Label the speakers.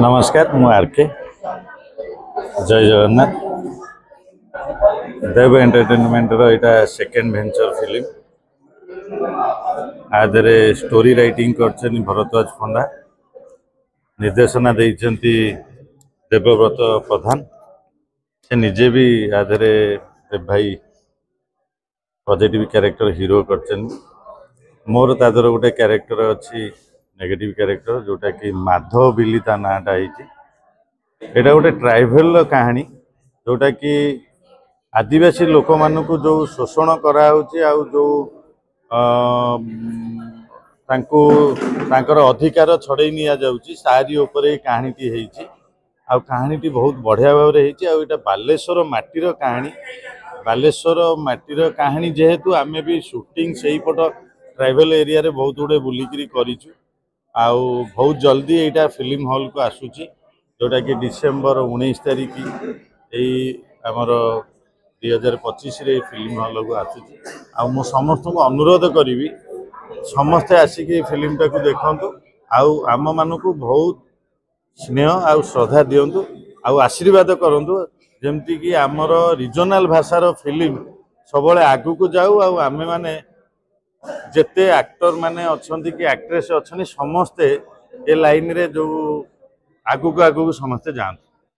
Speaker 1: नमस्कार मु आरके जय जगन्नाथ देव एंटरटेनमेंट रो इटा सेकेंड वेंचर फिल्म आदरे स्टोरी राइटिंग करछन भरद्वाज पंडा निर्देशना देइछंती देवव्रत प्रधान से निजे भी आदरे देव भाई पॉजिटिव कैरेक्टर हीरो करछन मोर तादर गोटे कैरेक्टर अच्छी नेगेटिव कैरेक्टर जोटा कि माधव बिली ता नाटा एटा गोटे ट्राइबल कहानी जोटा कि आदिवासी लोक मानू जो शोषण करा जो तांकर अधिकार छड़े निया जाउची सारी ऊपर कहानीटी होती आ कहानीटी बहुत बढ़िया भाव में होता बालेश्वर माटीर कहानी बालेश्वर माटीर कहानी जेहेतु आमे भी शूटिंग से पट ट्राइबल एरिया रे बहुत गुड़े बुलिकी करूँ आउ बहुत जल्दी यहाँ फिल्म हॉल को आसूची जोटा कि डिसेम्बर 19 तारिख आमर 2025 रे फिल्म हॉल को आसूची आ मु समस्त को अनुरोध करी समस्ते आसिक फिल्म टाक देखु आउ आम मानक बहुत स्नेह आ श्रद्धा दिंतु आशीर्वाद करूँ जमती कि आमर रिजनल भाषार फिल्म सब आगू को जाऊ आमे माने जेते एक्टर माने अच्छी कि एक्ट्रेस अच्छी समस्ते ए लाइन रे जो आगू को समस्ते जाते।